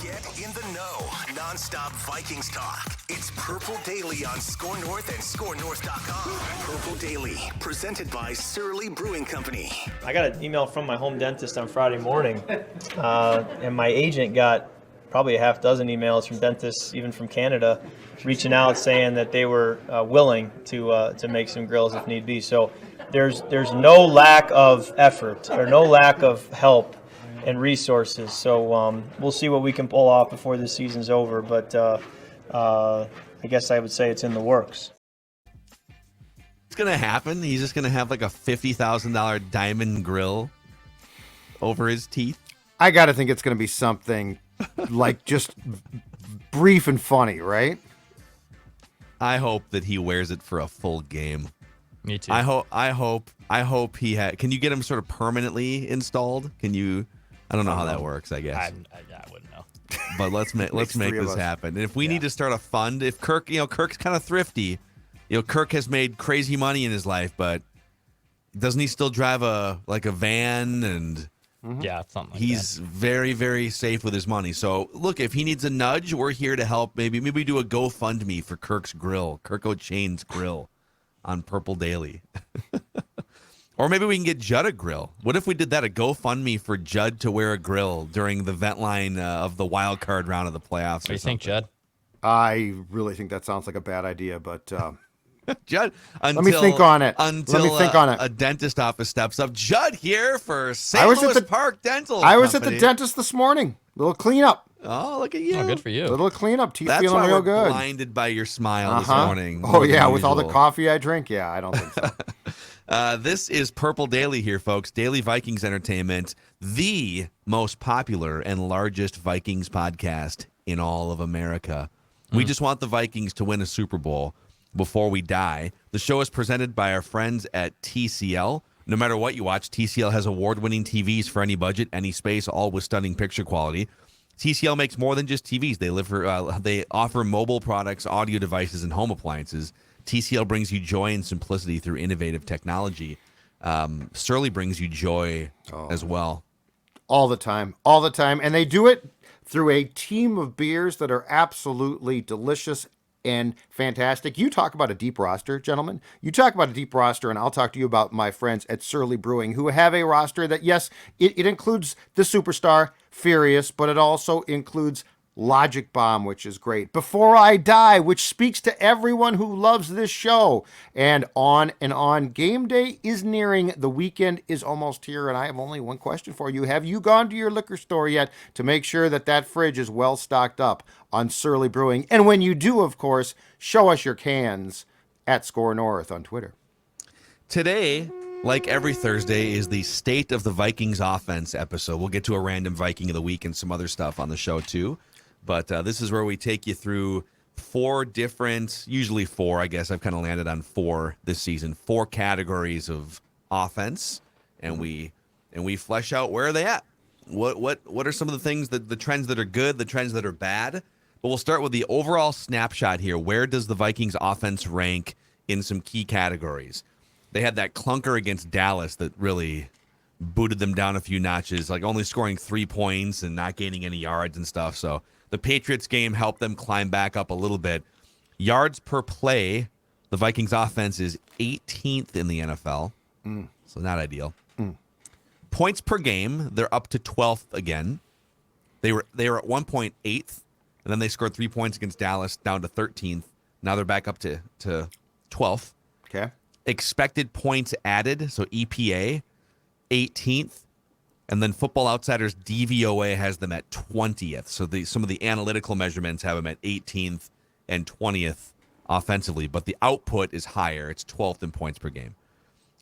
Get in the know. Non-stop Vikings talk. It's Purple Daily on Score North and ScoreNorth.com. Purple Daily, presented by Surly Brewing Company. I got an email from my home dentist on Friday morning, and my agent got probably a half dozen emails from dentists, even from Canada, reaching out saying that they were willing to make some grills if need be. So there's no lack of effort or no lack of help and resources. So we'll see what we can pull off before this season's over. But I guess I would say it's in the works. It's going to happen. He's just going to have like a $50,000 diamond grill over his teeth. I got to think it's going to be something like just brief and funny, right? I hope that he wears it for a full game. Me too. I hope he can you get him sort of permanently installed? Can you? I don't know how that works, I guess. I wouldn't know. But let's make this happen. And if we need to start a fund, if Kirk's kind of thrifty. Kirk has made crazy money in his life, but doesn't he still drive a van and Yeah, something like he's very, very safe with his money. So look, if he needs a nudge, we're here to help. Maybe do a GoFundMe for Kirk's Grill, Kirk O'Chain's Grill on Purple Daily. Or maybe we can get Judd a grill. What if we did that, a GoFundMe for Judd to wear a grill during the vent line of the wild card round of the playoffs? What do you think, Judd? I really think that sounds like a bad idea, but Judd, let me think on it. Until a dentist office steps up. Judd here for St. Louis Park Dental I was Company. at the dentist this morning. Little cleanup. Oh, look at you. Oh, good for you. Little cleanup. Teeth That's feeling why real we're good. blinded by your smile this morning. Oh, yeah, with all the usual. coffee I drink. Yeah, I don't think so. This is Purple Daily here, folks. Daily Vikings Entertainment, the most popular and largest Vikings podcast in all of America. We just want the Vikings to win a Super Bowl before we die. The show is presented by our friends at TCL. No matter what you watch, TCL has award-winning TVs for any budget, any space, all with stunning picture quality. TCL makes more than just TVs. They offer mobile products, audio devices, and home appliances. TCL brings you joy and simplicity through innovative technology. Surly brings you joy as well. All the time. And they do it through a team of beers that are absolutely delicious and fantastic. You talk about a deep roster, gentlemen. You talk about a deep roster, and I'll talk to you about my friends at Surly Brewing, who have a roster that, yes, it includes the superstar, Furious, but it also includes Logic Bomb, which is great. Before I Die, which speaks to everyone who loves this show. And on. Game day is nearing. The weekend is almost here, and I have only one question for you. Have you gone to your liquor store yet to make sure that fridge is well stocked up on Surly Brewing? And when you do, of course, show us your cans at Score North on Twitter. Today, like every Thursday, is the State of the Vikings Offense episode. We'll get to a random Viking of the week and some other stuff on the show, too. But this is where we take you through usually four, I guess. I've kind of landed on four this season, 4 categories of offense, and we flesh out where are they at. What are some of the things, the trends that are good, the trends that are bad? But we'll start with the overall snapshot here. Where does the Vikings offense rank in some key categories? They had that clunker against Dallas that really booted them down a few notches, like only scoring 3 points and not gaining any yards and stuff. So the Patriots game helped them climb back up a little bit. Yards per play, the Vikings offense is 18th in the NFL, so not ideal. Points per game, they're up to 12th again. They were at one point 8th, and then they scored 3 points against Dallas, down to 13th. Now they're back up to 12th. Okay. Expected points added, so EPA, 18th. And then Football Outsiders DVOA has them at 20th. So some of the analytical measurements have them at 18th and 20th offensively. But the output is higher. It's 12th in points per game.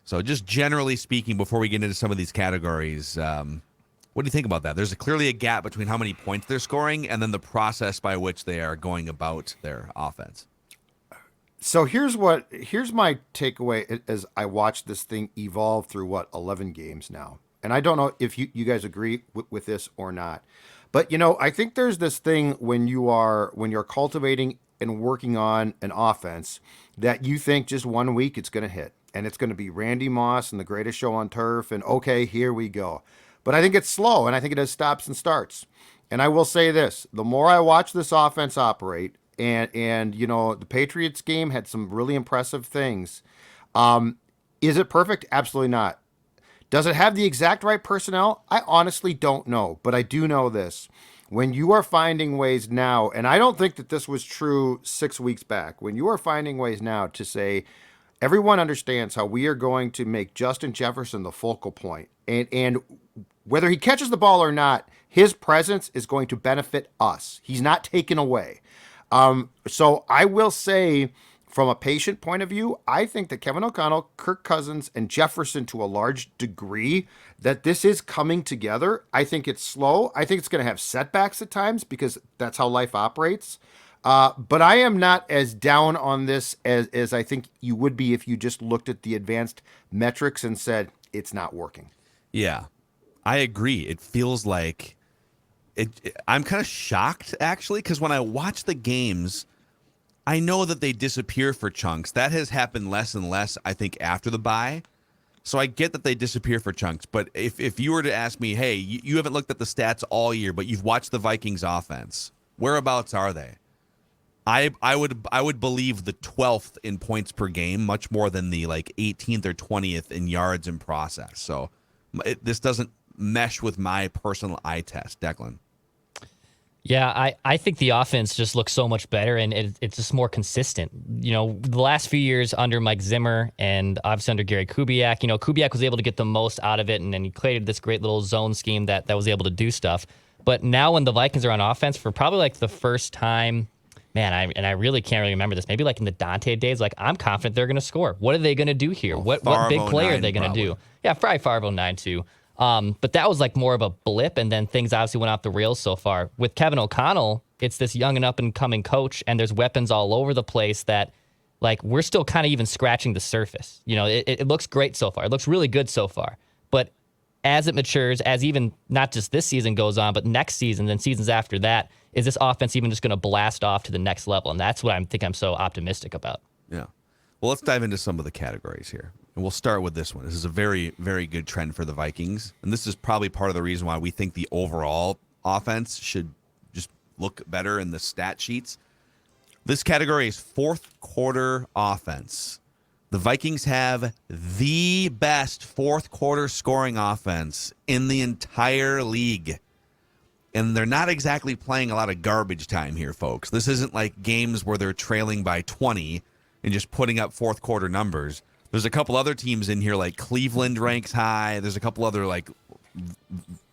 So just generally speaking, before we get into some of these categories, what do you think about that? There's clearly a gap between how many points they're scoring and then the process by which they are going about their offense. So here's my takeaway as I watch this thing evolve through 11 games now. And I don't know if you guys agree with this or not. But, I think there's this thing when you're cultivating and working on an offense that you think just 1 week it's going to hit. And it's going to be Randy Moss and the greatest show on turf. And, okay, here we go. But I think it's slow, and I think it has stops and starts. And I will say this, the more I watch this offense operate, and the Patriots game had some really impressive things. Is it perfect? Absolutely not. Does it have the exact right personnel? I honestly don't know, but I do know this. When you are finding ways now, and I don't think that this was true 6 weeks back, when you are finding ways now to say, everyone understands how we are going to make Justin Jefferson the focal point, and whether he catches the ball or not, his presence is going to benefit us. He's not taken away. So I will say, from a patient point of view, I think that Kevin O'Connell, Kirk Cousins, and Jefferson to a large degree, that this is coming together. I think it's slow. I think it's going to have setbacks at times because that's how life operates. But I am not as down on this as I think you would be if you just looked at the advanced metrics and said, it's not working. Yeah, I agree. It feels like I'm kind of shocked, actually, because when I watch the games, I know that they disappear for chunks. That has happened less and less, I think, after the bye. So I get that they disappear for chunks. But if you were to ask me, hey, you haven't looked at the stats all year, but you've watched the Vikings offense, whereabouts are they? I would believe the 12th in points per game much more than the 18th or 20th in yards in process. So this doesn't mesh with my personal eye test. Declan. Yeah, I think the offense just looks so much better, and it's just more consistent. The last few years under Mike Zimmer and obviously under Gary Kubiak, Kubiak was able to get the most out of it, and then he created this great little zone scheme that was able to do stuff. But now when the Vikings are on offense for probably the first time, man, I really can't really remember this. Maybe in the Dante days, I'm confident they're going to score. What are they going to do here? What big play are they going to do? Yeah, probably Favre 09 too. But that was more of a blip, and then things obviously went off the rails so far. With Kevin O'Connell, it's this young and up-and-coming coach, and there's weapons all over the place that, we're still kind of even scratching the surface. It looks great so far. It looks really good so far. But as it matures, as even not just this season goes on, but next season and seasons after that, is this offense even just going to blast off to the next level? And that's what I'm so optimistic about. Yeah. Well, let's dive into some of the categories here. And we'll start with this one. This is a very, very good trend for the Vikings. And this is probably part of the reason why we think the overall offense should just look better in the stat sheets. This category is fourth quarter offense. The Vikings have the best fourth quarter scoring offense in the entire league. And they're not exactly playing a lot of garbage time here, folks. This isn't like games where they're trailing by 20 and just putting up fourth quarter numbers. There's a couple other teams in here, like Cleveland ranks high. There's a couple other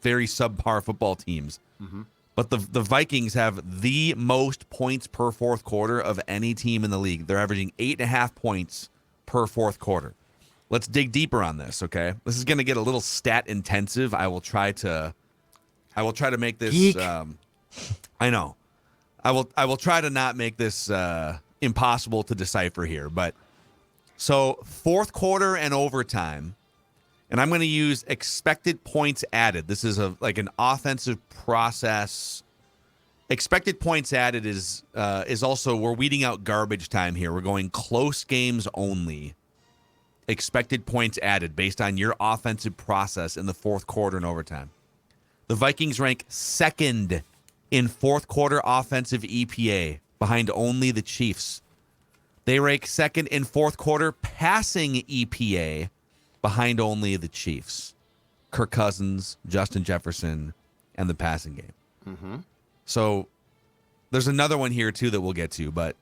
very subpar football teams. Mm-hmm. But the Vikings have the most points per fourth quarter of any team in the league. They're averaging 8.5 points per fourth quarter. Let's dig deeper on this, okay? This is going to get a little stat intensive. I will try to make this. I know. I will try to not make this impossible to decipher here, but. So fourth quarter and overtime, and I'm going to use expected points added. This is an offensive process. Expected points added is also, we're weeding out garbage time here. We're going close games only. Expected points added based on your offensive process in the fourth quarter and overtime. The Vikings rank second in fourth quarter offensive EPA behind only the Chiefs. They rank second in fourth quarter passing EPA behind only the Chiefs. Kirk Cousins, Justin Jefferson, and the passing game. Mm-hmm. So there's another one here, too, that we'll get to. But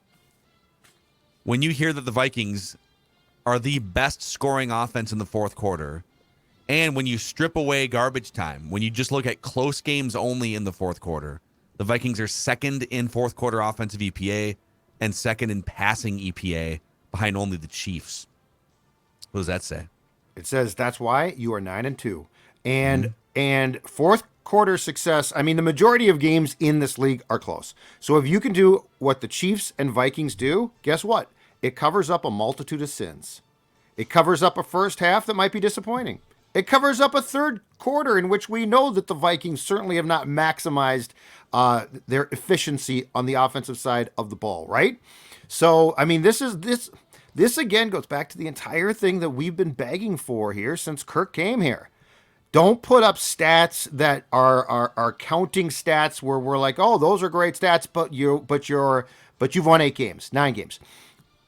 when you hear that the Vikings are the best scoring offense in the fourth quarter, and when you strip away garbage time, when you just look at close games only in the fourth quarter, the Vikings are second in fourth quarter offensive EPA and second in passing EPA behind only the Chiefs. What does that say? It says that's why you are 9-2. And fourth quarter success, I mean, the majority of games in this league are close. So if you can do what the Chiefs and Vikings do, guess what? It covers up a multitude of sins. It covers up a first half that might be disappointing. It covers up a third quarter in which we know that the Vikings certainly have not maximized their efficiency on the offensive side of the ball, right? So, I mean, this again goes back to the entire thing that we've been begging for here since Kirk came here. Don't put up stats that are counting stats where we're like, oh, those are great stats, but you've won 8 games, 9 games.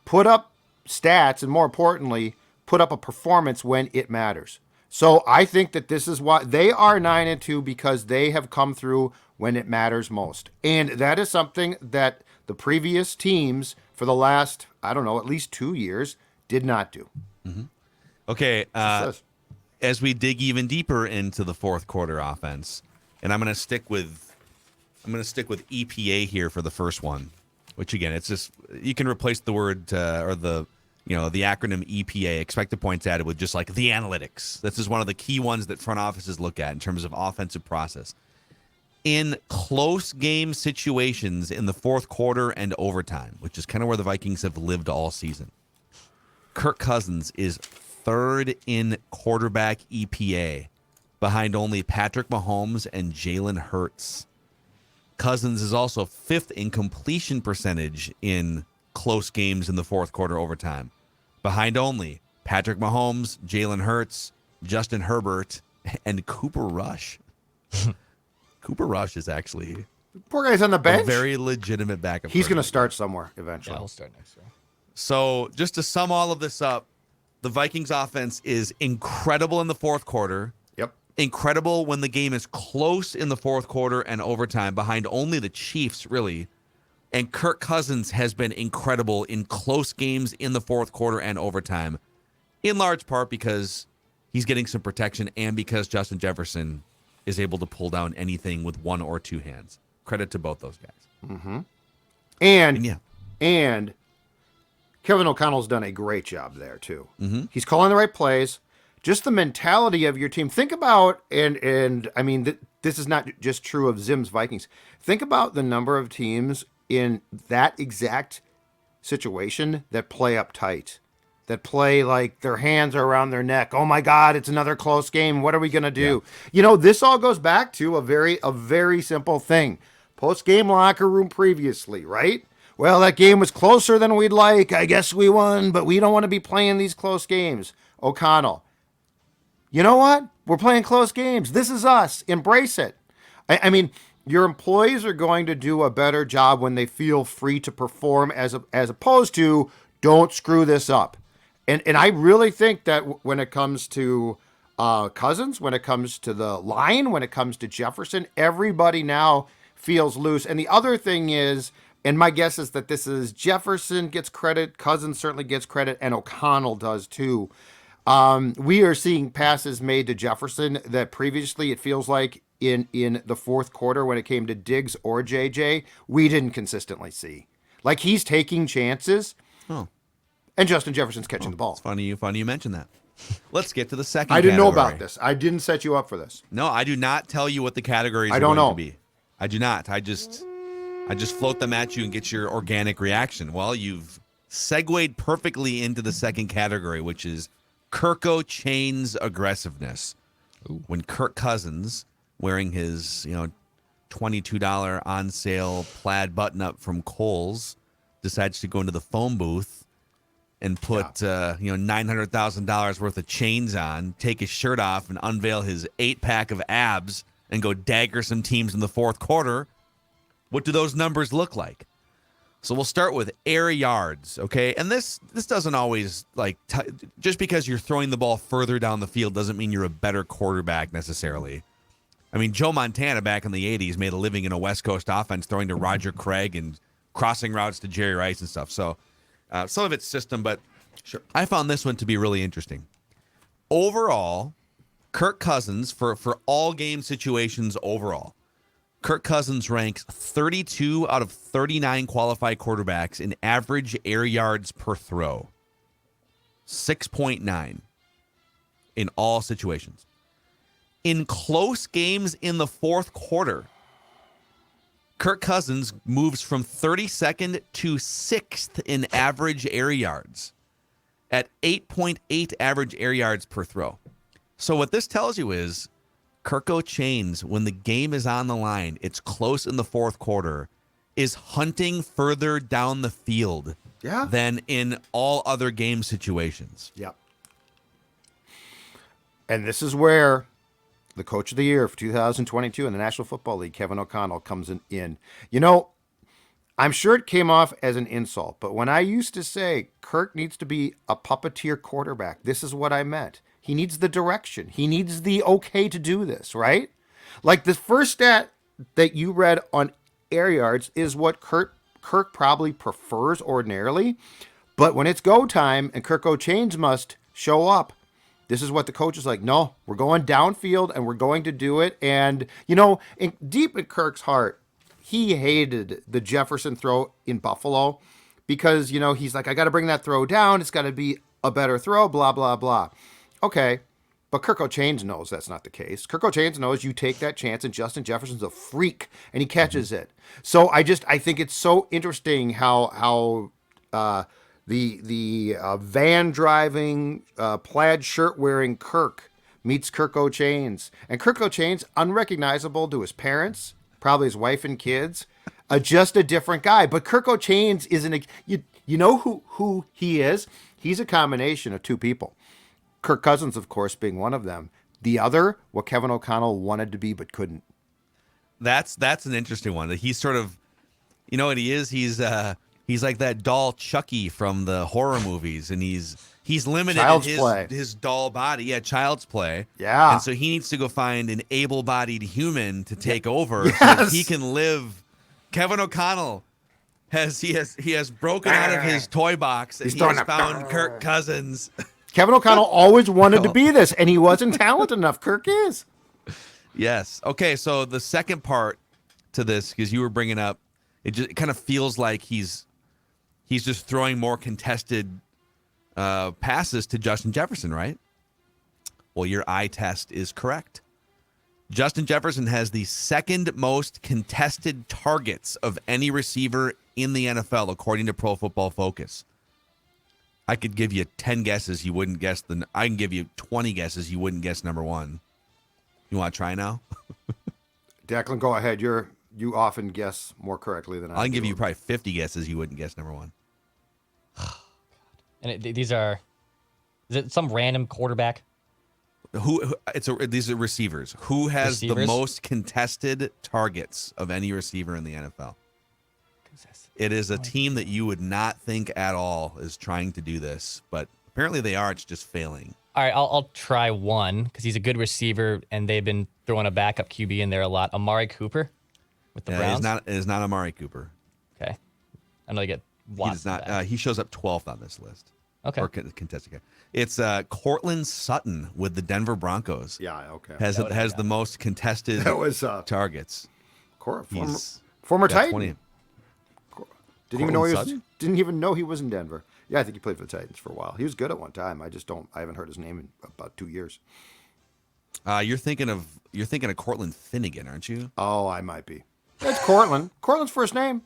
Put up stats, and more importantly, put up a performance when it matters. So I think that this is why they are 9-2, because they have come through when it matters most. And that is something that the previous teams for the last, I don't know, at least 2 years did not do. Okay, as we dig even deeper into the fourth quarter offense, and I'm going to stick with EPA here for the first one, which again, it's just, you can replace the word or the acronym EPA, expected points added, with just like the analytics. This is one of the key ones that front offices look at in terms of offensive process. In close game situations in the fourth quarter and overtime, which is kind of where the Vikings have lived all season, Kirk Cousins is third in quarterback EPA, behind only Patrick Mahomes and Jalen Hurts. Cousins is also fifth in completion percentage in close games in the fourth quarter overtime, behind only Patrick Mahomes, Jalen Hurts, Justin Herbert, and Cooper Rush. Cooper Rush is actually Poor guy's on the a bench. very legitimate backup. He's going to quarterback. start somewhere eventually. Yeah, we'll start next year. So just to sum all of this up, the Vikings offense is incredible in the fourth quarter. Yep. Incredible when the game is close in the fourth quarter and overtime, behind only the Chiefs, really. And Kirk Cousins has been incredible in close games in the fourth quarter and overtime, in large part because he's getting some protection and because Justin Jefferson is able to pull down anything with one or two hands. Credit to both those guys. And Kevin O'Connell's done a great job there too. He's calling the right plays. Just the mentality of your team. Think about, and I mean, this is not just true of Zim's Vikings. Think about the number of teams in that exact situation that play uptight, that play like their hands are around their neck. Oh my God, it's another close game. What are we going to do? Yeah. You know, this all goes back to a very simple thing. Post-game locker room previously, right? Well, that game was closer than we'd like. I guess we won, but we don't want to be playing these close games. O'Connell, you know what? We're playing close games. This is us. Embrace it. I mean, your employees are going to do a better job when they feel free to perform as opposed to don't screw this up. And I really think that when it comes to Cousins, when it comes to the line, when it comes to Jefferson, everybody now feels loose. And the other thing is, and my guess is that this is Jefferson gets credit, Cousins certainly gets credit, and O'Connell does too. We are seeing passes made to Jefferson that previously it feels like in the fourth quarter when it came to Diggs or JJ, we didn't consistently see. Like he's taking chances. Oh. And Justin Jefferson's catching the ball. It's funny you mentioned that. Let's get to the second I didn't know category. about this. I didn't set you up for this. No, I do not tell you what the categories I are don't going know. to be. I do not. I just float them at you and get your organic reaction. Well, you've segued perfectly into the second category, which is Kirko Chain's aggressiveness. Ooh. When Kirk Cousins, wearing his $22 on sale plaid button up from Kohl's, decides to go into the phone booth and put $900,000 worth of chains on, take his shirt off, and unveil his 8-pack of abs and go dagger some teams in the fourth quarter. What do those numbers look like? So we'll start with air yards, okay? And this doesn't always, just because you're throwing the ball further down the field doesn't mean you're a better quarterback necessarily. I mean, Joe Montana back in the 80s made a living in a West Coast offense throwing to Roger Craig and crossing routes to Jerry Rice and stuff. So some of it's system, but sure. I found this one to be really interesting. Overall, Kirk Cousins, for all game situations overall, Kirk Cousins ranks 32 out of 39 qualified quarterbacks in average air yards per throw. 6.9 in all situations. In close games in the fourth quarter, Kirk Cousins moves from 32nd to 6th in average air yards at 8.8 average air yards per throw. So what this tells you is Kirko Chains, when the game is on the line, it's close in the fourth quarter, is hunting further down the field than in all other game situations. Yep. And this is where the coach of the year for 2022 in the National Football League, Kevin O'Connell, comes in. I'm sure it came off as an insult, but when I used to say Kirk needs to be a puppeteer quarterback, this is what I meant. He needs the direction. He needs the okay to do this, right? Like the first stat that you read on air yards is what Kirk probably prefers ordinarily. But when it's go time and Kirk O'Chains must show up, this is what the coach is like, no, we're going downfield and we're going to do it. And, deep in Kirk's heart, he hated the Jefferson throw in Buffalo because, he's like, I got to bring that throw down. It's got to be a better throw, blah, blah, blah. Okay, but Kirk O'Chains knows that's not the case. Kirk O'Chains knows you take that chance and Justin Jefferson's a freak and he catches it. So I think it's so interesting how the van driving, plaid shirt wearing Kirk meets Kirk O'Chains. And Kirk O'Chains, unrecognizable to his parents, probably his wife and kids, just a different guy. But Kirk O'Chains isn't, you know who he is? He's a combination of two people. Kirk Cousins, of course, being one of them. The other, what Kevin O'Connell wanted to be but couldn't. That's an interesting one. He's sort of, you know what he is? He's like that doll Chucky from the horror movies, and he's limited in his doll body. Yeah, child's play. Yeah. And so he needs to go find an able-bodied human to take over so that he can live. Kevin O'Connell has broken out of his toy box and he has found Kirk Cousins. Kevin O'Connell always wanted to be this, and he wasn't talented enough. Kirk is. Yes. Okay, so the second part to this, because you were bringing up, it kind of feels like he's just throwing more contested passes to Justin Jefferson, right? Well, your eye test is correct. Justin Jefferson has the second most contested targets of any receiver in the NFL, according to Pro Football Focus. I could give you 10 guesses you wouldn't guess. I can give you 20 guesses you wouldn't guess number one. You want to try now? Declan, go ahead. You often guess more correctly than I do. I can give you probably 50 guesses you wouldn't guess number one. And is it some random quarterback? These are receivers. Who has the most contested targets of any receiver in the NFL? It is a team that you would not think at all is trying to do this, but apparently they are. It's just failing. All right, I'll try one because he's a good receiver, and they've been throwing a backup QB in there a lot. Amari Cooper with the Browns. It is not Amari Cooper. Okay, I know they get lots. He shows up 12th on this list. Okay. Or contested. It's Cortland Sutton with the Denver Broncos. Yeah, okay. Has the most contested targets. Former Titan. 20. Didn't even know he was in Denver. Yeah, I think he played for the Titans for a while. He was good at one time. I haven't heard his name in about 2 years. You're thinking of Cortland Finnegan, aren't you? Oh, I might be. That's Cortland. Cortland's first name.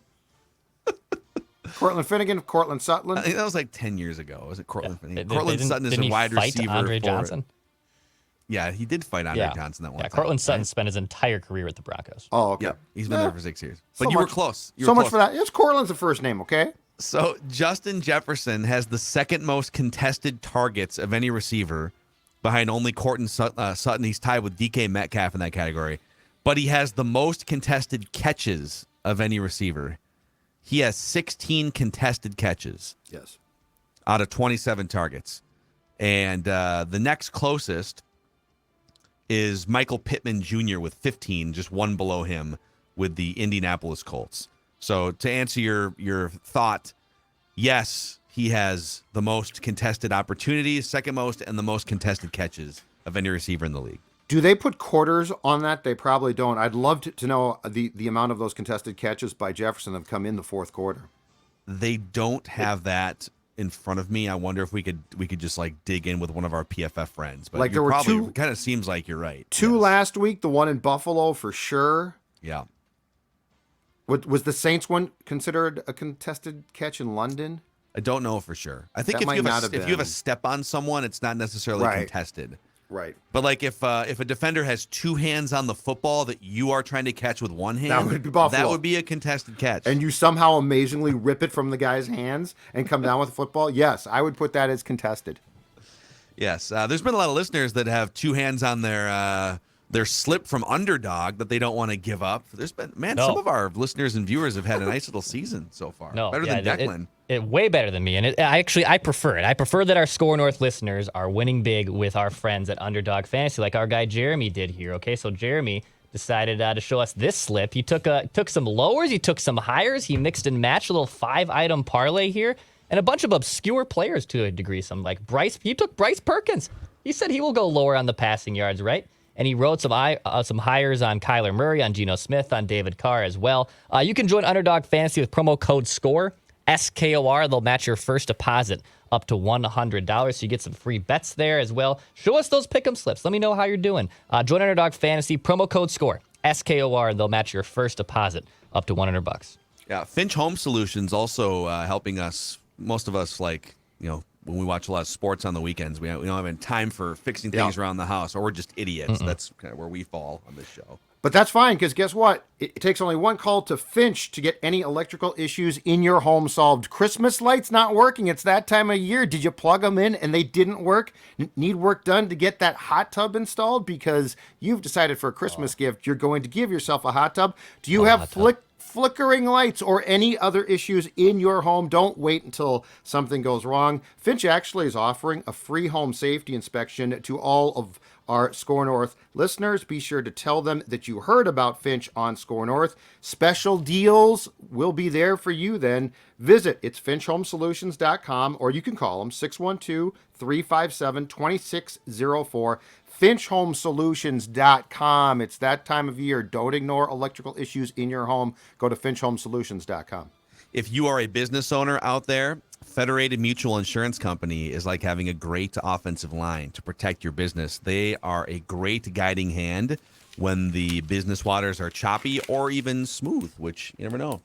Cortland Finnegan, Cortland Sutton. I think that was like 10 years ago. Was it Cortland Finnegan? Cortland Sutton is a wide receiver. Andre Johnson? Yeah, he did fight Andre Johnson that one time. Cortland Sutton spent his entire career with the Broncos. Oh, okay. Yeah, he's been there for 6 years. But you were close. Much for that. It's Cortland's the first name, okay? So Justin Jefferson has the second most contested targets of any receiver behind only Cortland Sutton. He's tied with DK Metcalf in that category. But he has the most contested catches of any receiver. He has 16 contested catches. Yes. Out of 27 targets. And the next closest is Michael Pittman Jr. with 15, just one below him with the Indianapolis Colts. So to answer your thought, yes, he has the most contested opportunities, second most, and the most contested catches of any receiver in the league. Do they put quarters on that? They probably don't. I'd love to know the amount of those contested catches by Jefferson have come in the fourth quarter. They don't have that in front of me. I wonder if we could just like dig in with one of our PFF friends. But like there were two. It kind of seems like you're right. Two last week. The one in Buffalo for sure. Yeah. Was the Saints one considered a contested catch in London? I don't know for sure. I think if you have a step on someone, it's not necessarily contested. Right. But like if a defender has two hands on the football that you are trying to catch with one hand, that would be Buffalo. That would be a contested catch. And you somehow amazingly rip it from the guy's hands and come down with the football. Yes, I would put that as contested. Yes. There's been a lot of listeners that have two hands on their their slip from Underdog that they don't want to give up. There's been, man, No. some of our listeners and viewers have had a nice little season so far. No, Better than Declan. It way better than me, and I prefer it. I prefer that our Score North listeners are winning big with our friends at Underdog Fantasy, like our guy Jeremy did here. Okay, so Jeremy decided to show us this slip. He took some lowers, he took some hires, he mixed and matched a little 5-item parlay here, and a bunch of obscure players to a degree. Some like Bryce. He took Bryce Perkins. He said he will go lower on the passing yards, right? And he wrote some hires on Kyler Murray, on Geno Smith, on David Carr as well. You can join Underdog Fantasy with promo code SCORE, SKOR. They'll match your first deposit up to $100. So you get some free bets there as well. Show us those pick'em slips. Let me know how you're doing. Join Underdog Fantasy, promo code SCORE, SKOR. They'll match your first deposit up to $100. Yeah, Finch Home Solutions also helping us. Most of us, like, when we watch a lot of sports on the weekends, we don't have any time for fixing things around the house, or we're just idiots. That's kind of where we fall on this show. But that's fine, because guess what? It takes only one call to Finch to get any electrical issues in your home solved. Christmas lights not working. It's that time of year. Did you plug them in and they didn't work? Need work done to get that hot tub installed because you've decided for a Christmas gift you're going to give yourself a hot tub. Do you have flickering lights or any other issues in your home? Don't wait until something goes wrong. Finch actually is offering a free home safety inspection to all of our Score North listeners. Be sure to tell them that you heard about Finch on Score North. Special deals will be there for you then. Visit it's finchhomesolutions.com, or you can call them 612-357-2604. finchhomesolutions.com. It's that time of year. Don't ignore electrical issues in your home. Go to finchhomesolutions.com. If you are a business owner out there, Federated Mutual Insurance Company is like having a great offensive line to protect your business. They are a great guiding hand when the business waters are choppy or even smooth, which you never know.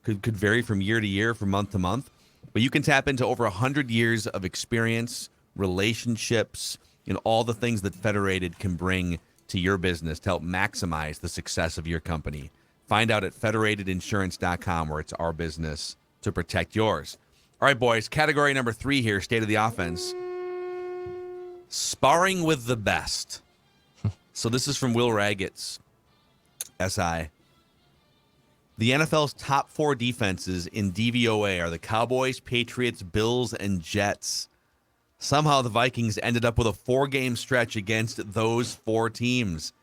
Could vary from year to year, from month to month. But you can tap into over 100 years of experience, relationships, all the things that Federated can bring to your business to help maximize the success of your company. Find out at federatedinsurance.com, where it's our business to protect yours. All right, boys, category number 3 here, state of the offense. Sparring with the best. So this is from Will Raggett's SI. The NFL's top 4 defenses in DVOA are the Cowboys, Patriots, Bills, and Jets. Somehow the Vikings ended up with a 4-game stretch against those 4 teams.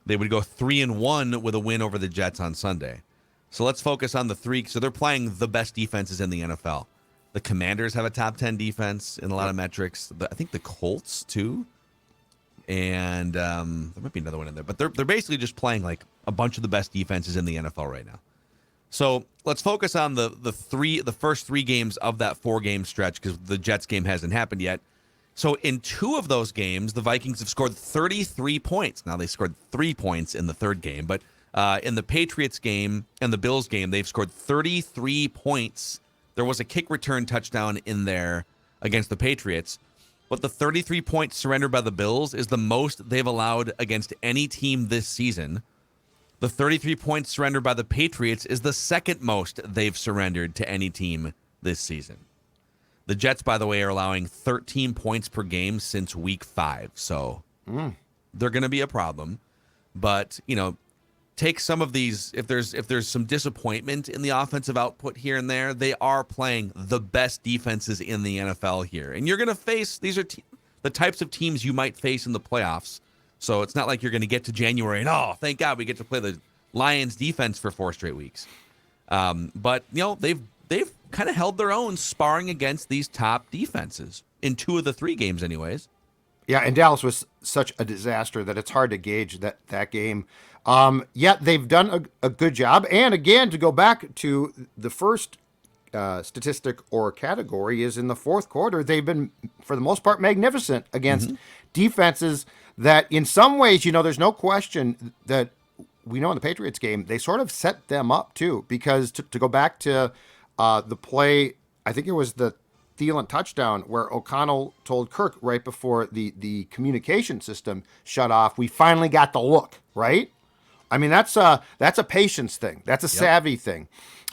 They would go 3-1 with a win over the Jets on Sunday. So let's focus on the 3. So they're playing the best defenses in the NFL. The Commanders have a top 10 defense in a lot of metrics. I think the Colts too. And there might be another one in there. But they're basically just playing like a bunch of the best defenses in the NFL right now. So let's focus on the first 3 games of that 4-game stretch, because the Jets game hasn't happened yet. So in 2 of those games, the Vikings have scored 33 points. Now they scored 3 points in the 3rd game, but in the Patriots game and the Bills game, they've scored 33 points. There was a kick return touchdown in there against the Patriots, but the 33 points surrendered by the Bills is the most they've allowed against any team this season. The 33 points surrendered by the Patriots is the 2nd most they've surrendered to any team this season. The Jets, by the way, are allowing 13 points per game since week 5, so they're going to be a problem. But, take some of these. If there's some disappointment in the offensive output here and there, they are playing the best defenses in the NFL here. And you're going to face, these are the types of teams you might face in the playoffs. So it's not like you're going to get to January and, oh, thank God we get to play the Lions defense for 4 straight weeks. But, they've kind of held their own sparring against these top defenses in 2 of the 3 games anyways. Yeah, and Dallas was such a disaster that it's hard to gauge that game. They've done a good job. And again, to go back to the first statistic or category is in the 4th quarter, they've been, for the most part, magnificent against defenses that in some ways, there's no question that we know in the Patriots game, they sort of set them up too, because to go back to the play, I think it was the Thielen touchdown where O'Connell told Kirk right before the communication system shut off, we finally got the look, right? I mean, that's a patience thing. That's a savvy thing.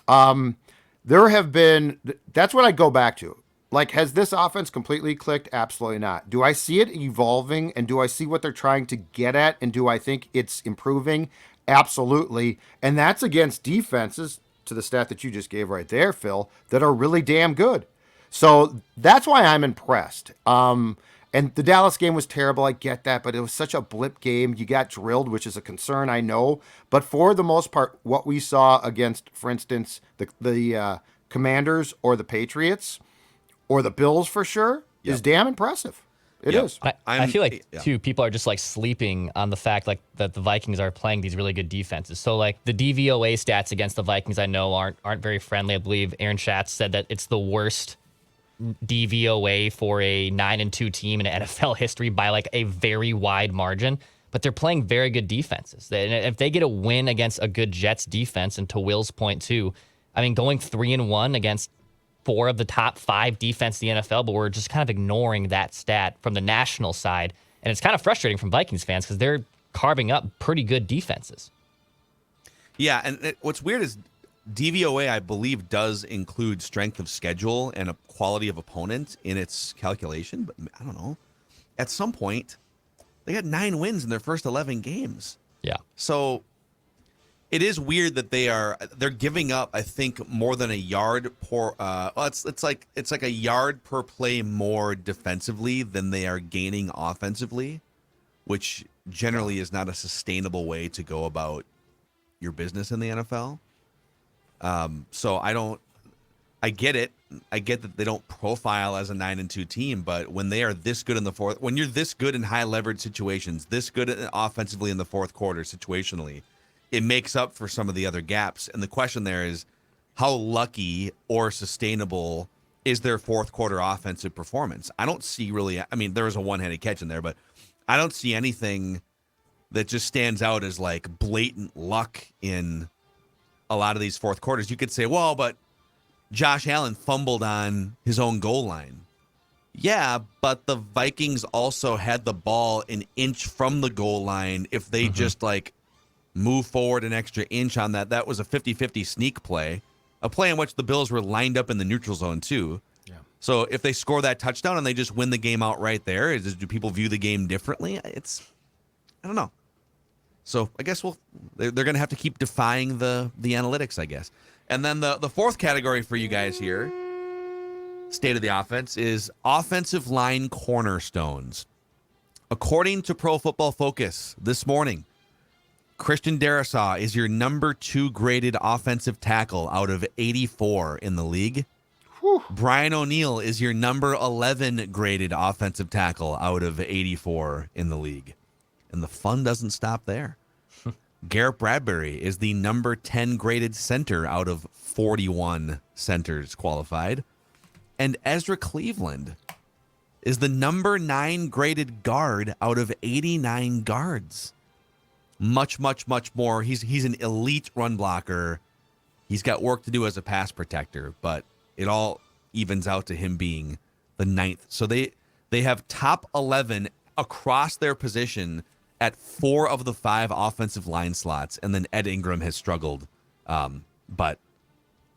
There have been, that's what I go back to. Like, has this offense completely clicked? Absolutely not. Do I see it evolving, and do I see what they're trying to get at, and do I think it's improving? Absolutely. And that's against defenses, to the stat that you just gave right there, Phil, that are really damn good. So that's why I'm impressed. And the Dallas game was terrible. I get that, but it was such a blip game. You got drilled, which is a concern, I know. But for the most part, what we saw against, for instance, the Commanders or the Patriots or the Bills for sure is damn impressive. It is. I feel like too, people are just like sleeping on the fact like that the Vikings are playing these really good defenses. So like the DVOA stats against the Vikings, I know aren't very friendly. I believe Aaron Schatz said that it's the worst DVOA for a 9-2 team in NFL history by like a very wide margin. But they're playing very good defenses. And if they get a win against a good Jets defense, and to Will's point too, I mean, going 3-1 against 4 of the top 5 defense in the NFL, but we're just kind of ignoring that stat from the national side. And it's kind of frustrating from Vikings fans because they're carving up pretty good defenses. Yeah, and what's weird is DVOA, I believe, does include strength of schedule and a quality of opponent in its calculation. But I don't know. At some point, they had 9 wins in their first 11 games. Yeah. So it is weird that they're giving up, I think, more than a yard per it's like a yard per play more defensively than they are gaining offensively, which generally is not a sustainable way to go about your business in the NFL. So I get it. I get that they don't profile as a 9-2 team, but when they are this good in the fourth, when you're this good in high leverage situations, this good offensively in the fourth quarter situationally, it makes up for some of the other gaps. And the question there is, how lucky or sustainable is their fourth quarter offensive performance? I don't see really, I mean, there was a one-handed catch in there, but I don't see anything that just stands out as like blatant luck in a lot of these fourth quarters. You could say, well, but Josh Allen fumbled on his own goal line. Yeah, but the Vikings also had the ball an inch from the goal line. If they just like move forward an extra inch on that, that was a 50-50 sneak play, a play in which the Bills were lined up in the neutral zone too. Yeah. So if they score that touchdown and they just win the game out right there, do people view the game differently? I don't know. So I guess they're going to have to keep defying the analytics, I guess. And then the fourth category for you guys here, state of the offense, is offensive line cornerstones. According to Pro Football Focus this morning, Christian Darrisaw is your number 2 graded offensive tackle out of 84 in the league. Whew. Brian O'Neill is your number 11 graded offensive tackle out of 84 in the league. And the fun doesn't stop there. Garrett Bradbury is the number 10 graded center out of 41 centers qualified. And Ezra Cleveland is the number 9 graded guard out of 89 guards. Much, much, much more. He's an elite run blocker. He's got work to do as a pass protector, but it all evens out to him being the 9th. So they have top 11 across their position at 4 of the 5 offensive line slots, and then Ed Ingram has struggled. But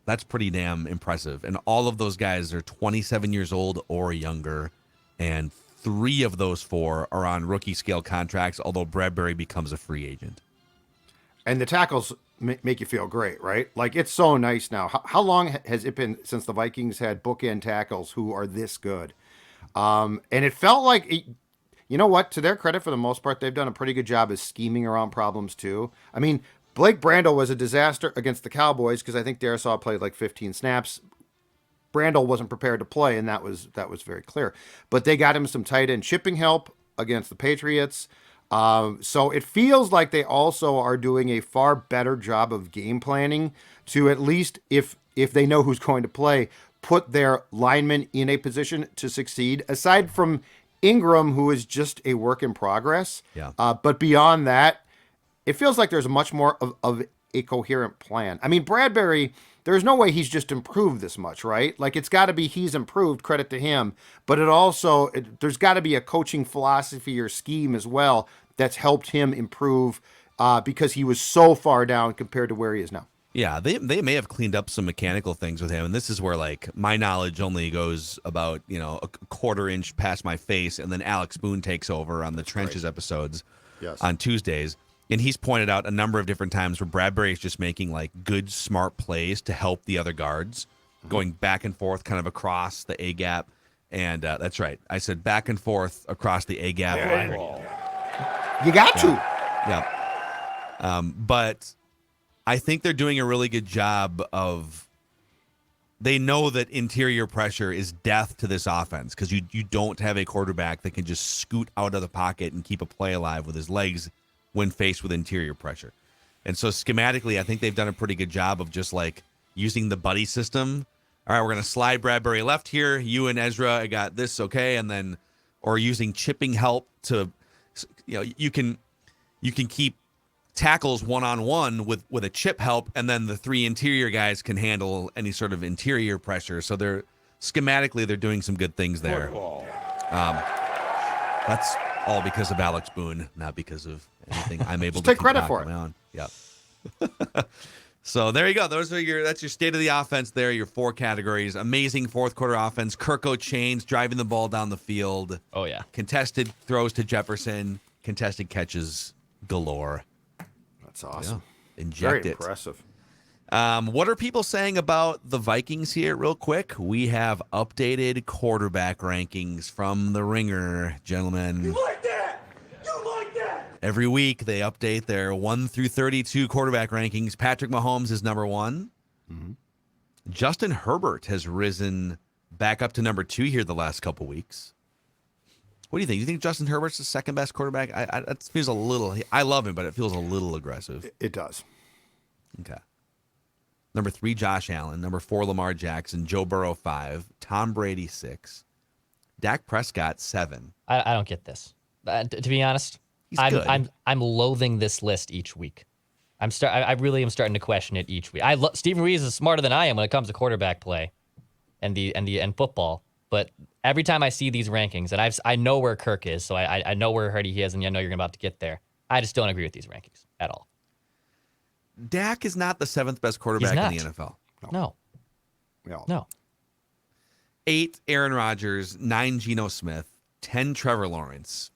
that's pretty damn impressive. And all of those guys are 27 years old or younger, and 3 of those 4 are on rookie scale contracts, although Bradbury becomes a free agent. And the tackles make you feel great, right? Like, it's so nice now. How long has it been since the Vikings had bookend tackles who are this good? And it felt like, you know what? To their credit, for the most part, they've done a pretty good job of scheming around problems too. I mean, Blake Brandel was a disaster against the Cowboys because I think Darrisaw played like 15 snaps. Brandel wasn't prepared to play, and that was very clear. But they got him some tight end chipping help against the Patriots. So it feels like they also are doing a far better job of game planning to, at least if they know who's going to play, put their linemen in a position to succeed, aside from Ingram, who is just a work in progress. Yeah. But beyond that, it feels like there's much more of a coherent plan. I mean, Bradbury, there's no way he's just improved this much, right? Like, it's got to be he's improved, credit to him. But there's got to be a coaching philosophy or scheme as well that's helped him improve because he was so far down compared to where he is now. Yeah, they may have cleaned up some mechanical things with him, and this is where like my knowledge only goes about a quarter inch past my face, and then Alex Boone takes over on the Trenches episodes on Tuesdays, and he's pointed out a number of different times where Bradbury is just making like good, smart plays to help the other guards, going back and forth, kind of across the A gap, and that's right, I said back and forth across the A gap. You got to. Yeah, but I think they're doing a really good job of. They know that interior pressure is death to this offense because you don't have a quarterback that can just scoot out of the pocket and keep a play alive with his legs when faced with interior pressure. And so schematically, I think they've done a pretty good job of just like using the buddy system. All right, we're going to slide Bradbury left here. You and Ezra, I got this, okay? And then, or using chipping help to, you can keep tackles one-on-one with a chip help, and then the three interior guys can handle any sort of interior pressure. So they're doing some good things there. That's all because of Alex Boone, not because of anything I'm able to take credit for it. on my own. Yep. So there you go. That's your state of the offense there, your 4 categories. Amazing fourth quarter offense. Kirko chains, driving the ball down the field. Oh, yeah. Contested throws to Jefferson. Contested catches galore. That's awesome. Yeah. Inject Very it. impressive. What are people saying about the Vikings here, real quick? We have updated quarterback rankings from The Ringer, gentlemen. You like that? You like that? Every week they update their 1 through 32 quarterback rankings. Patrick Mahomes is number 1. Mm-hmm. Justin Herbert has risen back up to number 2 here the last couple weeks. What do you think? You think Justin Herbert's the second best quarterback? That feels a little. I love him, but it feels a little aggressive. It does. Okay. Number 3, Josh Allen. Number 4, Lamar Jackson. Joe Burrow 5. Tom Brady 6. Dak Prescott 7. I don't get this. To be honest, He's good. I'm loathing this list each week. I really am starting to question it each week. Stephen Reeves is smarter than I am when it comes to quarterback play, and football. But every time I see these rankings, and I know where Kirk is, so I know where he is, and I know you're about to get there. I just don't agree with these rankings at all. Dak is not the 7th best quarterback in the NFL. No. 8, Aaron Rodgers. 9, Geno Smith. 10, Trevor Lawrence.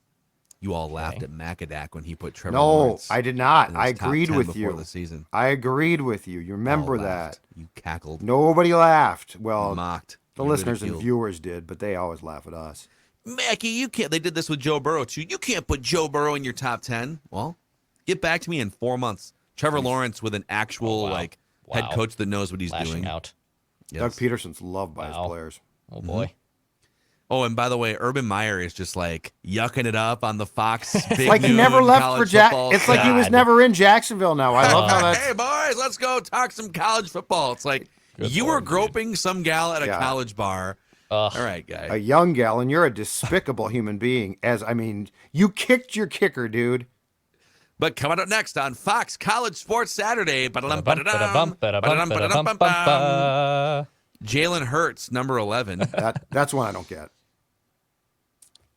You all laughed at Macadac when he put Trevor Lawrence. No, I did not. in I his top agreed 10 with before you. the season. I agreed with you. You remember All laughed. that. You cackled. Nobody laughed. Well, Mocked. the You listeners and ridiculed. viewers did, but they always laugh at us. Mackie, you can't. They did this with Joe Burrow, too. You can't put Joe Burrow in your top 10. Well, get back to me in 4 months. Trevor Lawrence with an actual head coach that knows what he's Lashing doing. out. Yes. Doug Peterson's loved by his Wow. players. Oh boy. Oh, and by the way, Urban Meyer is just like yucking it up on the Fox. Big Like he Noon never left for college Jack. football. It's like he was God. never in Jacksonville now. I love how that's. Hey, boys, let's go talk some college football. It's like you were groping some gal at a Yeah. college bar. Ugh. All right, guy. A young gal, and you're a despicable human being. You kicked your kicker, dude. But coming up next on Fox College Sports Saturday. Ba-dum, ba-dum, ba-dum, ba-dum, ba-dum. Jalen Hurts, number 11. That's one I don't get.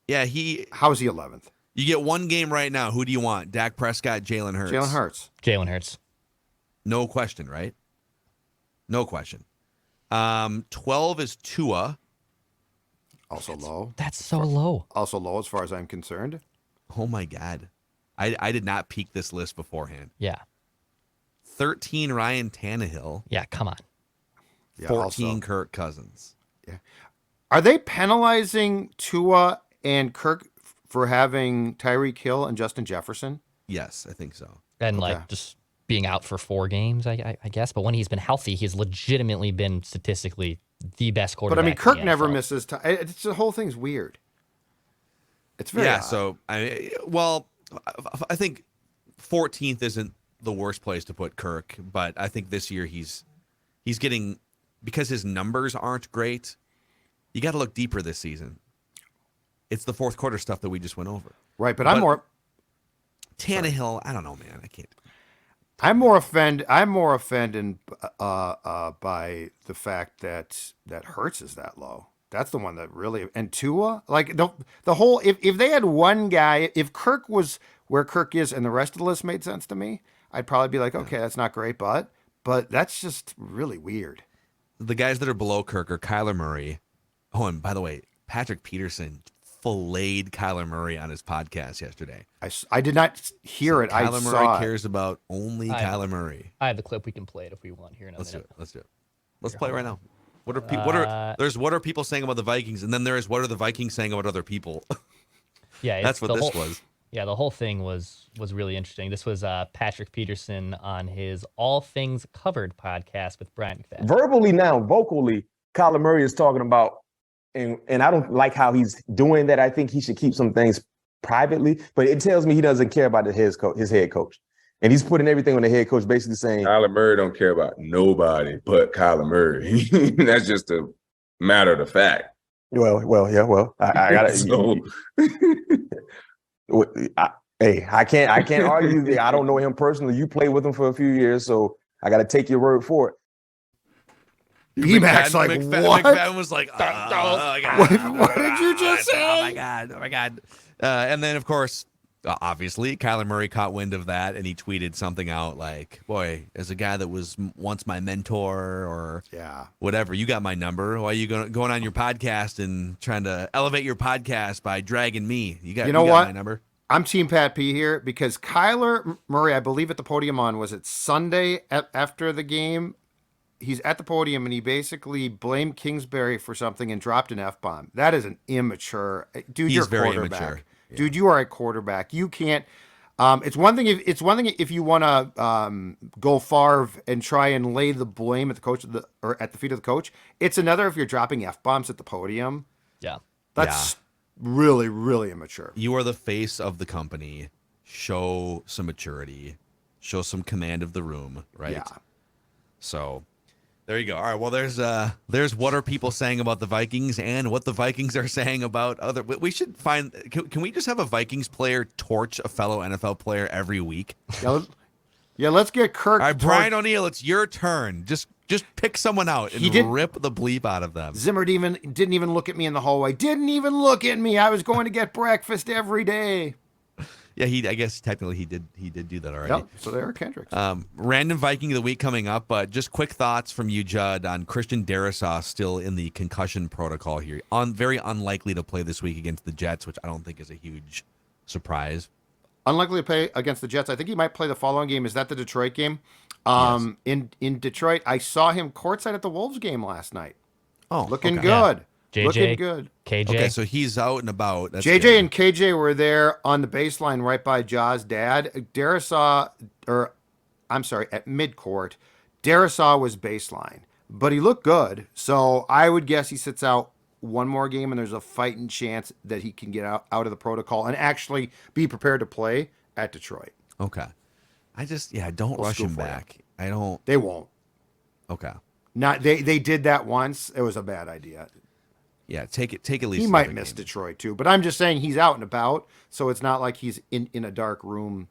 Yeah, How is he 11th? you get one game right now. Who do you want? Dak Prescott, Jalen Hurts. Jalen Hurts. Jalen Hurts. No question, right? No question. 12 is Tua. Also low. That's so low. Also low as far as I'm concerned. Oh, my God. I did not peek this list beforehand. Yeah. 13, Ryan Tannehill. Yeah. Come on. Yeah, 14, also. Kirk Cousins. Are they penalizing Tua and Kirk for having Tyreek Hill and Justin Jefferson? Yes, I think so. And Okay. just being out for 4 games, I guess. But when he's been healthy, he's legitimately been statistically the best But quarterback. I mean, in Kirk the never NFL. misses time. It's the whole thing's weird. It's very Yeah, odd. so, I think 14th isn't the worst place to put Kirk, but I think this year he's getting, because his numbers aren't great, you got to look deeper this season. It's the fourth quarter stuff that we just went over. Right, but I'm more Tannehill, I don't know, man. I can't. I'm more offended by the fact that Hurts is that low. That's the one that really, and Tua, like the whole, if they had one guy, if Kirk was where Kirk is and the rest of the list made sense to me, I'd probably be like, okay, that's not great, but but that's just really weird. The guys that are below Kirk are Kyler Murray. Oh, and by the way, Patrick Peterson filleted Kyler Murray on his podcast yesterday. I did not hear it. I Kyler saw Murray it. cares about only Kyler Murray. I have the clip. We can play it if we want here in a Let's do minute. it. Let's do it. Let's play it right now. What are people saying about the Vikings, and then there is what are the Vikings saying about other people? Yeah, That's what this was. Yeah, the whole thing was really interesting. This was Patrick Peterson on his All Things Covered podcast with Brian McFadden. Verbally now, vocally, Kyler Murray is talking about, and I don't like how he's doing that. I think he should keep some things privately, but it tells me he doesn't care about his head coach. And he's putting everything on the head coach, basically saying Kyler Murray don't care about nobody but Kyler Murray. That's just a matter of the fact. Well, I gotta. So, I can't argue that I don't know him personally. You played with him for a few years, so I got to take your word for it. BMAC's like, what? McFadden was like, What did you just say? Oh my god. And then of course, obviously, Kyler Murray caught wind of that, and he tweeted something out like, "Boy, as a guy that was once my mentor, or whatever, you got my number. Why are you going on your podcast and trying to elevate your podcast by dragging me? You got my number." I'm Team Pat P here because Kyler Murray, I believe at the podium was it Sunday after the game, he's at the podium and he basically blamed Kingsbury for something and dropped an F-bomb. That is an immature. Dude, you're a quarterback. Immature. Yeah. Dude, you are a quarterback. You can't. It's one thing if you want to go far and try and lay the blame at the coach or at the feet of the coach. It's another if you're dropping F-bombs at the podium. Yeah, that's really, really immature. You are the face of the company. Show some maturity. Show some command of the room, right? Yeah. So there you go. All right. Well, there's what are people saying about the Vikings and what the Vikings are saying about other. We should find. Can we just have a Vikings player torch a fellow NFL player every week? Yeah, let's get Kirk. All right, Brian O'Neill, it's your turn. Just pick someone out and rip the bleep out of them. Zimmer didn't even look at me in the hallway. Didn't even look at me. I was going to get breakfast every day. Yeah, I guess technically he did do that already. Yep, so there are Kendricks. Random Viking of the week coming up, but just quick thoughts from you, Judd, on Christian Darrisaw still in the concussion protocol here. Very unlikely to play this week against the Jets, which I don't think is a huge surprise. Unlikely to play against the Jets. I think he might play the following game. Is that the Detroit game? Yes. In Detroit, I saw him courtside at the Wolves game last night. Oh, looking okay. good. JJ, looking good. KJ. Okay, so he's out and about. That's JJ good. and KJ were there on the baseline right by Ja's dad. At midcourt, Darrisaw was baseline, but he looked good. So I would guess he sits out one more game, and there's a fighting chance that he can get out of the protocol and actually be prepared to play at Detroit. Okay. Don't rush him back. They won't. Okay. They did that once. It was a bad idea. Yeah, take at least. He might miss Detroit too, but I'm just saying he's out and about, so it's not like he's in a dark room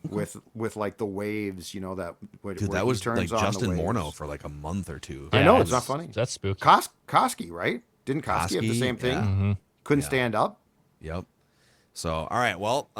with like the waves, that. Dude, that was like Justin Morneau for like a month or two. Yeah, I know, it's not funny. That's spooky. Koski, right? Didn't Koski have the same thing? Yeah. Mm-hmm. Couldn't stand up. Yep. So, all right, well,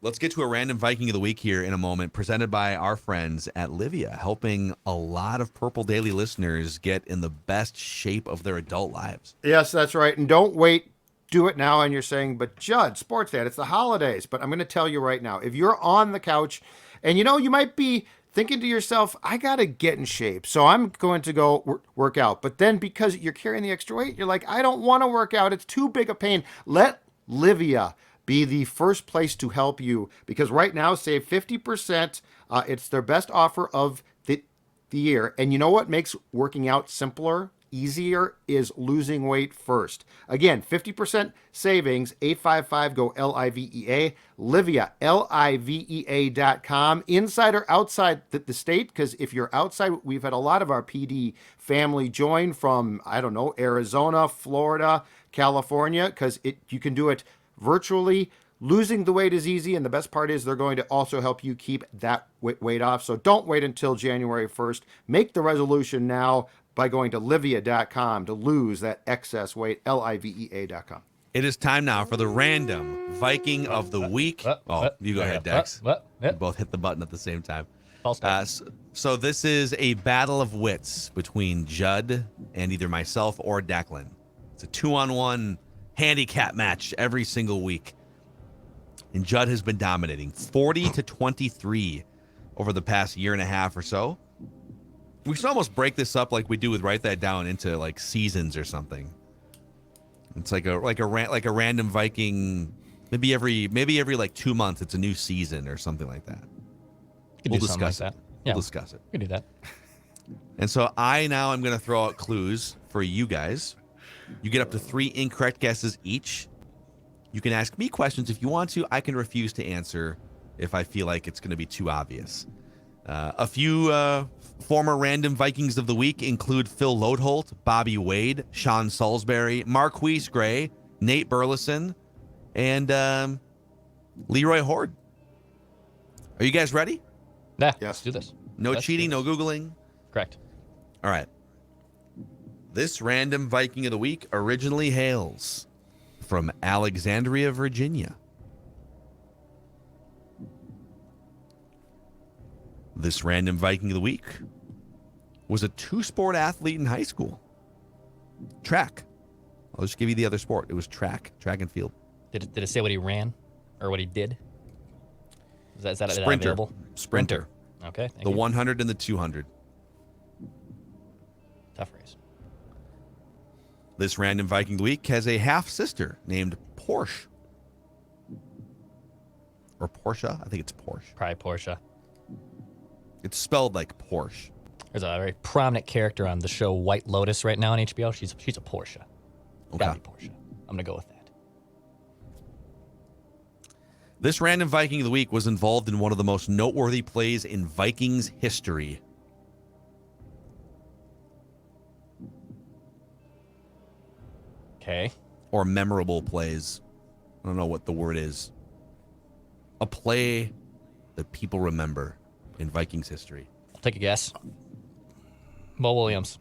let's get to a random Viking of the week here in a moment, presented by our friends at Livia, helping a lot of Purple Daily listeners get in the best shape of their adult lives. Yes, that's right. And don't wait. Do it now. And you're saying, but Judd, sports dad, it's the holidays. But I'm going to tell you right now, if you're on the couch and you might be thinking to yourself, I got to get in shape, so I'm going to go work out. But then because you're carrying the extra weight, you're like, I don't want to work out. It's too big a pain. Let Livia be the first place to help you, because right now, save 50%. It's their best offer of the year. And you know what makes working out simpler, easier, is losing weight first. Again, 50% savings, 855-GO-LIVEA, Livia, LIVEA.com. Inside or outside the state, because if you're outside, we've had a lot of our PD family join from, Arizona, Florida, California, because you can do it virtually. Losing the weight is easy, and the best part is they're going to also help you keep that weight off. So don't wait until January 1st. Make the resolution now by going to livia.com to lose that excess weight, livea.com. It is time now for the random Viking of the week. You go ahead, Dex. You both hit the button at the same time. So this is a battle of wits between Judd and either myself or Declan. It's a 2-on-1 handicap match every single week. And Judd has been dominating 40-23 over the past year and a half or so. We should almost break this up like we do with Write That Down into like seasons or something. It's like a Random Viking. Maybe every like 2 months it's a new season or something like that. We'll discuss it. Yeah, We'll discuss it. We can do that. And so I'm going to throw out clues for you guys. You get up to 3 incorrect guesses each. You can ask me questions if you want to. I can refuse to answer if I feel like it's going to be too obvious. A few former Random Vikings of the Week include Phil Lodeholt, Bobby Wade, Sean Salisbury, Marquise Gray, Nate Burleson, and Leroy Horde. Are you guys ready? Yeah, let's do this. No cheating, no Googling. Correct. All right. This Random Viking of the Week originally hails from Alexandria, Virginia. This Random Viking of the Week was a 2-sport athlete in high school. Track. I'll just give you the other sport. It was track and field. Did it say what he ran or what he did? Is that Sprinter. available? Sprinter. Okay. The 100 and the 200. Tough race. This Random Viking of the Week has a half-sister named Porsche. Or Portia. I think it's Porsche. Probably Portia. It's spelled like Porsche. There's a very prominent character on the show White Lotus right now on HBO. She's a Portia. Okay. Gotta be Portia. I'm gonna go with that. This Random Viking of the Week was involved in one of the most noteworthy plays in Vikings history. Okay. Or memorable plays. I don't know what the word is. A play that people remember in Vikings history. I'll take a guess. Mo Williams.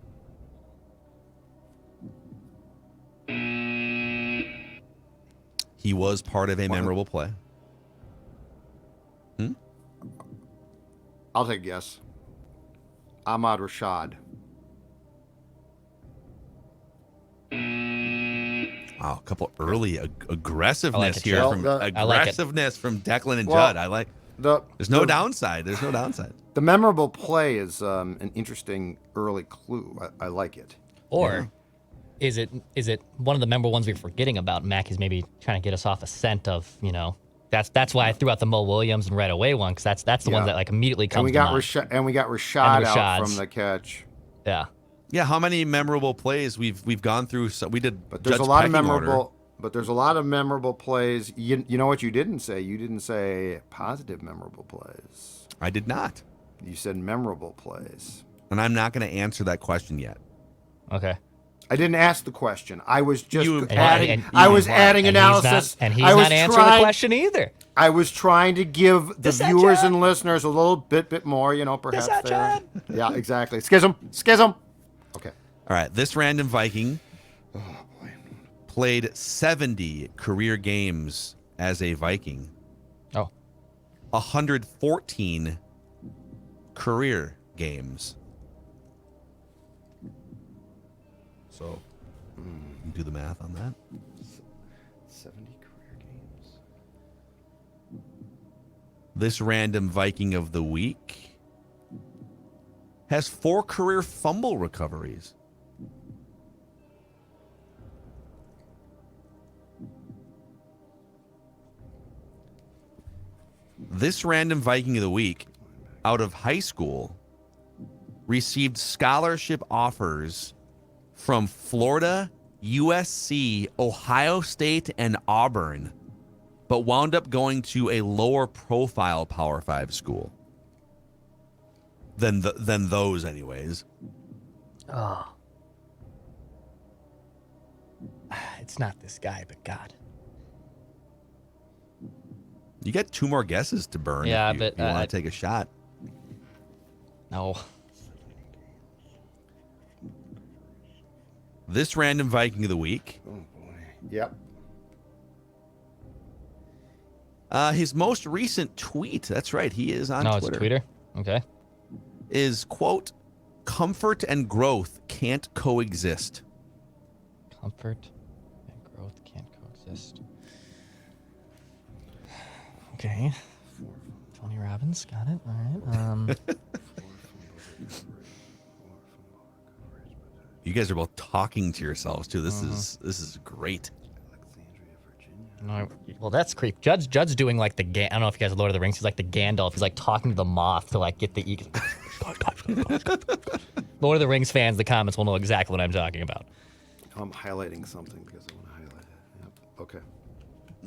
He was part of a memorable play. I'll take a guess. Ahmad Rashad. Wow, a couple early aggressiveness it, here Joe. from I like it. Declan and Well, Judd. I like. The There's no downside. There's no downside. The memorable play is an interesting early clue. I like it. Or is it one of the memorable ones we're forgetting about? Mac is maybe trying to get us off a scent of, that's why I threw out the Mo Williams and right away one, because that's the one that like immediately comes to mind. We got Rashad out from the catch. Yeah. Yeah, how many memorable plays we've gone through? So we did. But there's Judd's a lot of pecking memorable. order. But there's a lot of memorable plays. You know what you didn't say? You didn't say positive memorable plays. I did not, You said memorable plays. and I'm not going to answer that question yet. Okay. I didn't ask the question. I was just You adding. and- I was and- adding and analysis. He's I was not answering the question either. I was trying to give the This that, viewers John? and listeners a little bit more, perhaps that, there. John? Yeah, exactly. Schism. Okay. All right, this Random Viking played 70 career games as a Viking. Oh. 114 career games. So, do the math on that. 70 career games. This Random Viking of the Week has 4 career fumble recoveries. This Random Viking of the Week, out of high school, received scholarship offers from Florida, USC, Ohio State, and Auburn, but wound up going to a lower profile Power 5 school than those anyways. Oh. It's not this guy, but God. You got 2 more guesses to burn. Yeah, if you, but, if you want to take a shot. No. This Random Viking of the Week, Oh boy. Yep. his most recent tweet. That's right, he is on No, Twitter. it's a tweeter. Okay. is, quote, comfort and growth can't coexist. Comfort and growth can't coexist. Okay. Tony Robbins, got it. All right. You guys are both talking to yourselves too. This is great. No, well, that's creep. Judd's doing like the I don't know if you guys are Lord of the Rings. He's like the Gandalf. He's like talking to the moth to like get the eagle. Lord of the Rings fans, the comments will know exactly what I'm talking about. I'm highlighting something because I want to highlight it. Yep. Okay.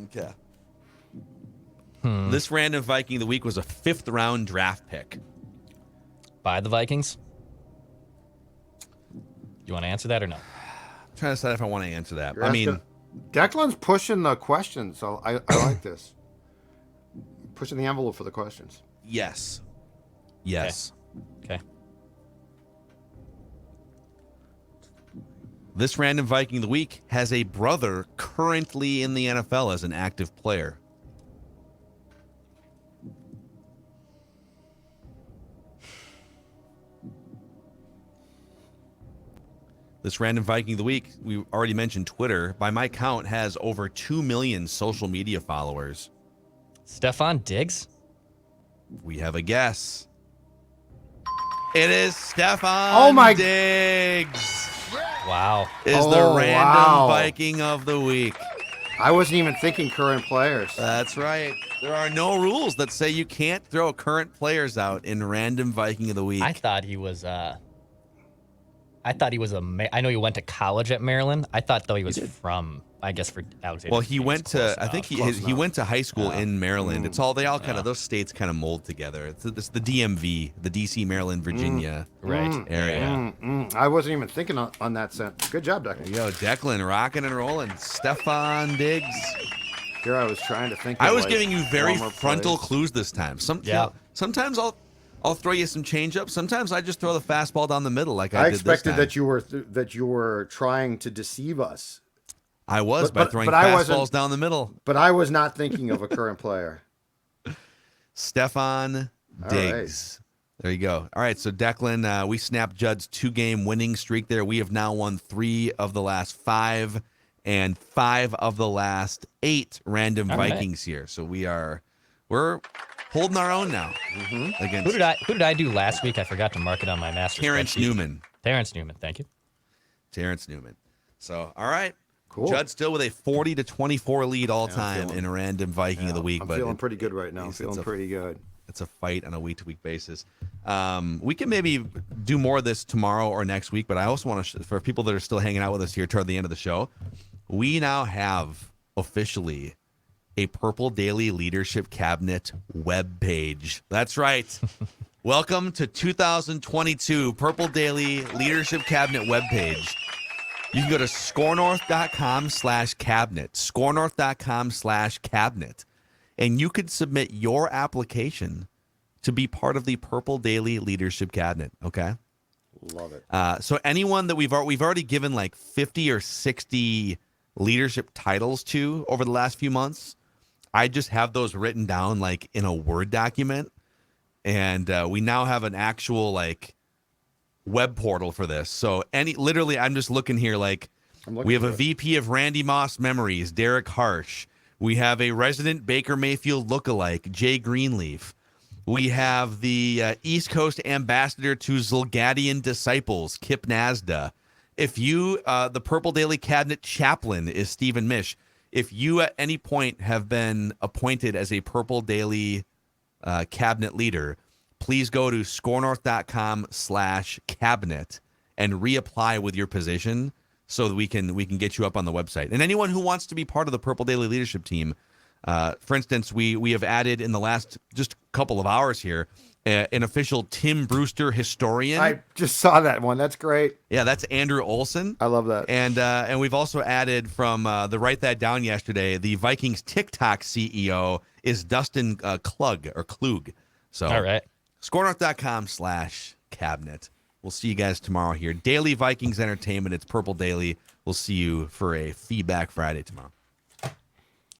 Okay. This random Viking of the week was a 5th round draft pick. By the Vikings? You want to answer that or no? I'm trying to decide if I want to answer that. You're asking, Declan's pushing the questions, so I like this. Pushing the envelope for the questions. Yes. Yes. Okay. This random Viking of the week has a brother currently in the NFL as an active player. This random Viking of the week, we already mentioned Twitter, by my count, has over 2 million social media followers. Stefan Diggs? We have a guess. It is Stefan Diggs. Wow. Is the random Viking of the week. I wasn't even thinking current players. That's right. There are no rules that say you can't throw current players out in random Viking of the week. I thought he was I know he went to college at Maryland. I thought though he was from, I guess, for Alexander. Well, he went to, I think he went to high school in Maryland. It's all, they all kind of, those states kind of mold together. It's the DMV, the DC, Maryland, Virginia area. I wasn't even thinking on that sense. Good job, Declan. There you go, Declan, rocking and rolling. Stefan Diggs. Here I was trying to think. I was giving you very frontal clues this time. Sometimes I'll throw you some change up. Sometimes I just throw the fastball down the middle like I did this time. I expected that you were trying to deceive us. I was by throwing fastballs down the middle. But I was not thinking of a current player. Stefan Diggs. Right. There you go. All right, so Declan, we snapped Judd's 2-game winning streak there. We have now won 3 of the last 5 and 5 of the last 8 random Vikings here. So we're holding our own now. Against who did I do last week? I forgot to mark it on my master Terrence Newman. Terrence Newman, thank you. Terrence Newman. So, all right. Cool. Judd still with a 40-24 lead all time in a random Viking of the week. I'm feeling pretty good right now. I'm feeling pretty good. It's a fight on a week-to-week basis. We can maybe do more of this tomorrow or next week, but I also want to, for people that are still hanging out with us here toward the end of the show, we now have officially a Purple Daily Leadership Cabinet webpage. That's right. Welcome to 2022 Purple Daily Leadership Cabinet webpage. You can go to scorenorth.com/cabinet, scorenorth.com/cabinet, and you could submit your application to be part of the Purple Daily Leadership Cabinet, okay? Love it. So anyone that we've already given like 50 or 60 leadership titles to over the last few months, I just have those written down like in a Word document, and we now have an actual like web portal for this. So literally, I'm just looking here like we have a VP of Randy Moss Memories, Derek Harsh. We have a resident Baker Mayfield lookalike, Jay Greenleaf. We have the East Coast ambassador to Zilgadian Disciples, Kip Nasda. If you, the Purple Daily Cabinet chaplain is Stephen Mish. If you at any point have been appointed as a Purple Daily cabinet leader, please go to scorenorth.com/cabinet and reapply with your position so that we can get you up on the website. And anyone who wants to be part of the Purple Daily leadership team, for instance, we have added in the last just couple of hours here an official Tim Brewster historian. I just saw that one. That's great. Yeah, that's Andrew Olson. I love that. And we've also added from the Write That Down yesterday, the Vikings TikTok CEO is Dustin Klug. So all right. Scorenorth.com/cabinet. We'll see you guys tomorrow here. Daily Vikings Entertainment. It's Purple Daily. We'll see you for a Feedback Friday tomorrow.